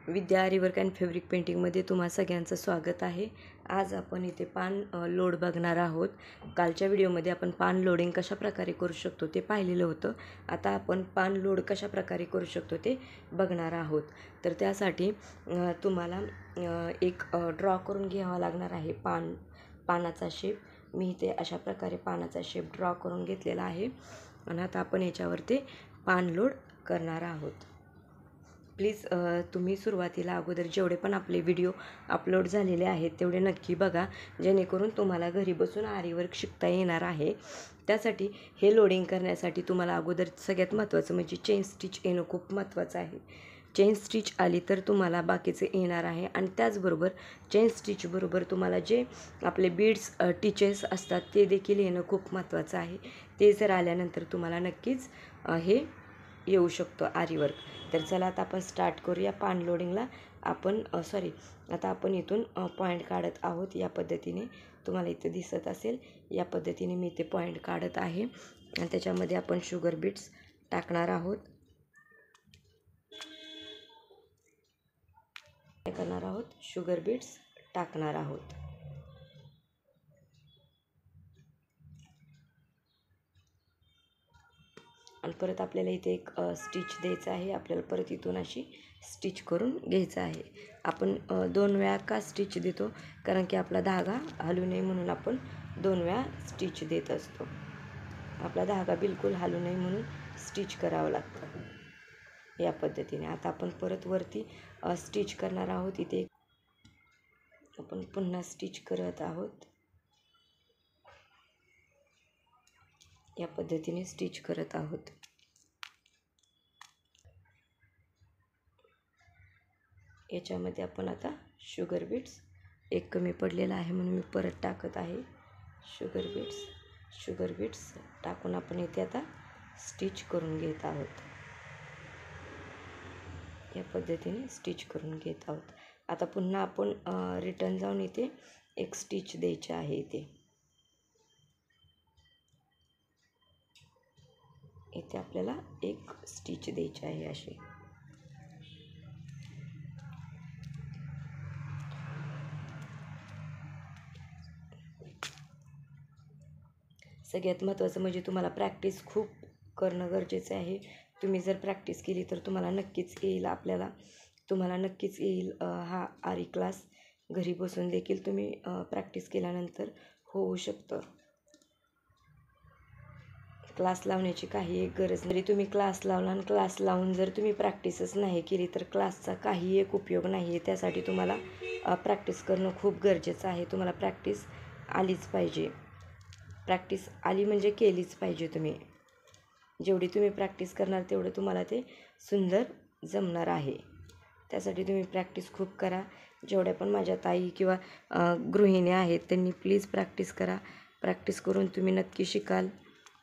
Vidya aari work and fabric पेंटिंगमध्ये तुम्हा सगळ्यांचं स्वागत आहे। आज आपण इथे पान लोड बघणार आहोत। कालच्या व्हिडिओमध्ये आपण पान लोडिंग कशा प्रकारे करू शकतो ते पाहिलेलं होतं। आता आपण पान लोड कशा प्रकारे करू शकतो ते बघणार आहोत। तर त्यासाठी तुम्हाला एक ड्रॉ करून घ्यावा लागणार आहे पानाचा शेप। मी इथे अशा प्रकारे पानाचा शेप ड्रॉ करून घेतलेला आहे आणि आता आपण याच्यावरती पान लोड करणार आहोत। प्लीज तुम्ही सुरुवातीला अगोदर जेवढे पण आपले व्हिडिओ अपलोड झालेले आहेत तेवढे नक्की बघा, जेणेकरून तुम्हाला घरी बसून आरीवर्क शिकता येणार आहे। त्यासाठी हे लोडिंग करण्यासाठी तुम्हाला अगोदर सगळ्यात महत्त्वाचं म्हणजे चेन स्टिच येणं खूप महत्त्वाचं आहे। चेन स्टिच आली तर तुम्हाला बाकीचे येणार आहे आणि त्याचबरोबर चेन स्टिच बरोबर तुम्हाला जे आपले बीड्स टिचेस असतात ते देखील येणं खूप महत्त्वाचं आहे। ते जर आल्यानंतर तुम्हाला नक्कीच हे येऊ शकतो आरीवर्क। तर चला आता आपण स्टार्ट करूया पान लोडिंगला। आता आपण इथून पॉईंट काढत आहोत। या पद्धतीने तुम्हाला इथे दिसत असेल, या पद्धतीने मी इथे पॉईंट काढत आहे आणि त्याच्यामध्ये आपण शुगर बीट्स टाकणार आहोत। शुगर बीट्स टाकणार आहोत। आणि परत आपल्याला इथे एक स्टिच द्यायचं आहे। आपल्याला परत इथून अशी स्टिच करून घ्यायचं आहे। आपण 2 वेळा का स्टिच देतो, कारण की आपला धागा हलू नये म्हणून आपण 2 वेळा स्टिच देत असतो। आपला धागा बिलकुल हलू नये म्हणून स्टिच करावं लागतं या पद्धतीने। आता आपण परत वरती स्टिच करणार आहोत। इथे आपण पुन्हा स्टिच करत आहोत। या पद्धतीने स्टिच करत आहोत। याच्यामध्ये आपण आता शुगर बीट्स एक कमी पडलेला आहे म्हणून मी परत टाकत आहे। शुगर बीट्स टाकून आपण इथे आता स्टिच करून घेत आहोत। या पद्धतीने स्टिच करून घेत आहोत। आता पुन्हा आपण रिटर्न जाऊन इथे एक स्टिच द्यायची आहे। इथे आपल्याला एक स्टिच द्यायची आहे अशी। सगळ्यात महत्त्वाचं म्हणजे तुम्हाला प्रॅक्टिस खूप करणं गरजेचं आहे। तुम्ही जर प्रॅक्टिस केली तर तुम्हाला नक्कीच येईल। तुम्हाला नक्कीच येईल हा आरी क्लास। घरी बसून देखील तुम्ही प्रॅक्टिस केल्यानंतर होऊ शकतं। क्लास लावण्याची काही एक गरज नाही। तुम्ही क्लास लावला आणि क्लास लावून जर तुम्ही प्रॅक्टिसच नाही केली तर क्लासचा काही एक उपयोग नाही आहे। त्यासाठी तुम्हाला प्रॅक्टिस करणं खूप गरजेचं आहे। तुम्हाला प्रॅक्टिस आलीच पाहिजे। प्रॅक्टिस आली म्हणजे केलीच पाहिजे। जेवढी तुम्ही प्रॅक्टिस करणार तेवढं तुम्हाला ते सुंदर जमणार आहे। त्यासाठी तुम्ही प्रॅक्टिस खूप करा। जेवढ्या पण माझ्या ताई किंवा गृहिणी आहेत त्यांनी प्लीज प्रॅक्टिस करा। प्रॅक्टिस करून तुम्ही नक्की शिकाल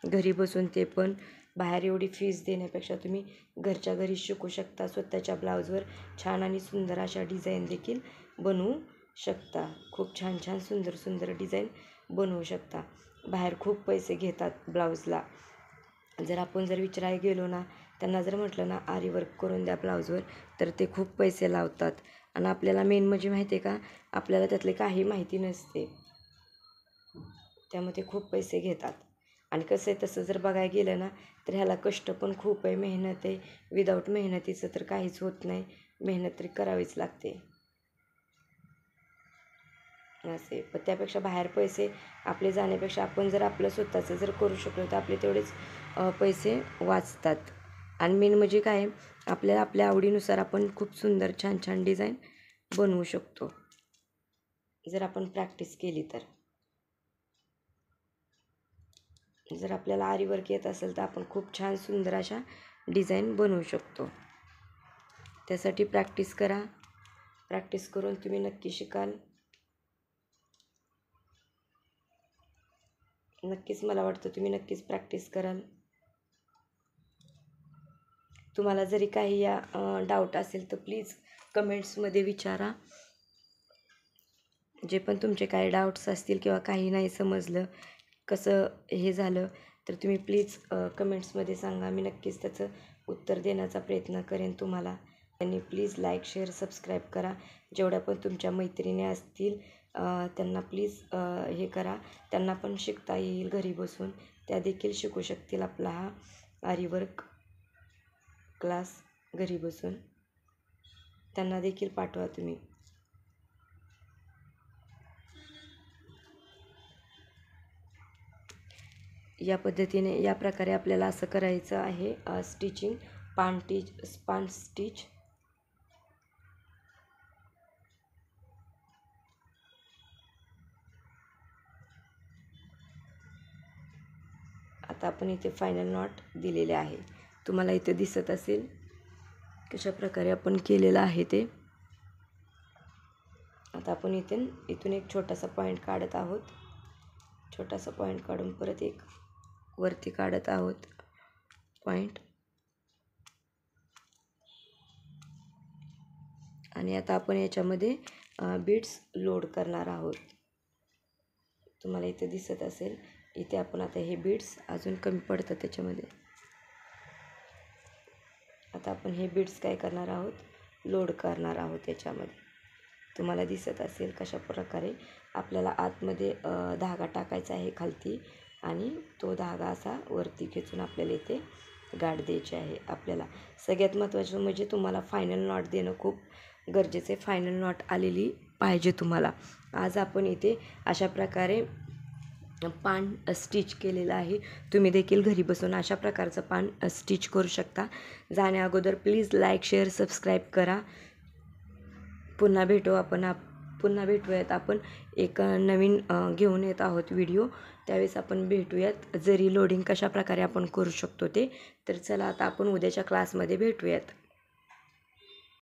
घरी बसून। ते पण बाहेर एवढी फीस देण्यापेक्षा तुम्ही घरच्या घरी शिकू शकता। स्वतःच्या ब्लाऊजवर छान आणि सुंदर अशा डिझाईन देखील बनवू शकता। खूप छान छान सुंदर सुंदर डिझाईन बनवू शकता। बाहेर खूप पैसे घेतात ब्लाऊजला। जर आपण विचारायला गेलो ना, त्यांना जर म्हटलं ना आरीवर्क करून द्या ब्लाऊजवर, तर ते खूप पैसे लावतात आणि आपल्याला मेन म्हणजे माहिती आहे का, आपल्याला त्यातले काही माहिती नसते, त्यामुळे ते खूप पैसे घेतात। आणि कसं आहे, तसं जर बघायला गेलं ना तर ह्याला कष्ट पण खूप आहे, मेहनत आहे। विदाऊट मेहनतीचं तर काहीच होत नाही। मेहनत तरी करावीच लागते असे। पण त्यापेक्षा बाहेर पैसे आपले जाण्यापेक्षा आपण जर आपलं स्वतःचं जर करू शकलो तर आपले तेवढेच पैसे वाचतात। आणि मेन म्हणजे काय, आपल्याला आपल्या आवडीनुसार आपण खूप सुंदर छान छान डिझाईन बनवू शकतो जर आपण प्रॅक्टिस केली तर। जर आपल्याला आरीवर्क येत असेल तर आपण खूप छान सुंदर अशा डिझाईन बनवू शकतो। त्यासाठी प्रॅक्टिस करा। प्रॅक्टिस करून तुम्ही नक्की शिकाल। नक्कीच मला वाटतं तुम्ही नक्कीच प्रॅक्टिस कराल। तुम्हाला जरी काही या डाऊट असेल तर प्लीज कमेंट्समध्ये विचारा। जे पण तुमचे काही डाऊट्स असतील किंवा काही नाही समजलं, कसं हे झालं, तर तुम्ही प्लीज कमेंट्समध्ये सांगा। मी नक्कीच त्याचं उत्तर देण्याचा प्रयत्न करेन तुम्हाला। त्यांनी प्लीज लाईक शेअर सबस्क्राईब करा. जेवढ्या पण तुमच्या मैत्रिणी असतील त्यांना प्लीज हे करा. त्यांना पण शिकता येईल घरी बसून. त्या देखील शिकू शकतील आपला हा आरीवर्क क्लास घरी बसून. त्यांना देखील पाठवा तुम्ही. या पद्धतीने या प्रकारे आपल्याला असं करायचं आहे स्टिचिंग. पान स्टिच. आता आपण इथे फायनल नॉट दिलेले आहे. तुम्हाला इथे दिसत असेल कशा प्रकारे आपण केलेलं आहे ते. आता आपण इथून एक छोटासा पॉईंट काढत आहोत. छोटासा पॉईंट काढून परत एक वरती काढत आहोत पॉईंट. आणि आता आपण याच्यामध्ये बीड्स लोड करणार आहोत. तुम्हाला इथे दिसत असेल. इथे आपण आता हे बीड्स अजून कमी पडतात त्याच्यामध्ये. आता आपण हे बीड्स काय करणार आहोत, लोड करणार आहोत याच्यामध्ये. तुम्हाला दिसत असेल कशा प्रकारे आपल्याला आतमध्ये धागा टाकायचा आहे खालती आणि तो धागा असा वरती खेचून आपल्याला इथे गाठ द्यायची आहे. आपल्याला सगळ्यात महत्त्वाचं म्हणजे तुम्हाला फायनल नॉट देणं खूप गरजेचं आहे. फायनल नॉट आलेली पाहिजे तुम्हाला. आज आपण इथे अशा प्रकारे पान स्टिच केलेलं आहे. तुम्ही देखील घरी बसून अशा प्रकारचं पान स्टिच करू शकता. जाण्या अगोदर प्लीज लाईक शेअर सबस्क्राईब करा. पुन्हा भेटूयात आपण एक नवीन घेऊन येत आहोत व्हिडिओ. त्यावेळेस आपण भेटूयात. जरी लोडिंग कशा प्रकारे आपण करू शकतो ते. तर चला आता आपण उद्याच्या क्लासमध्ये भेटूयात.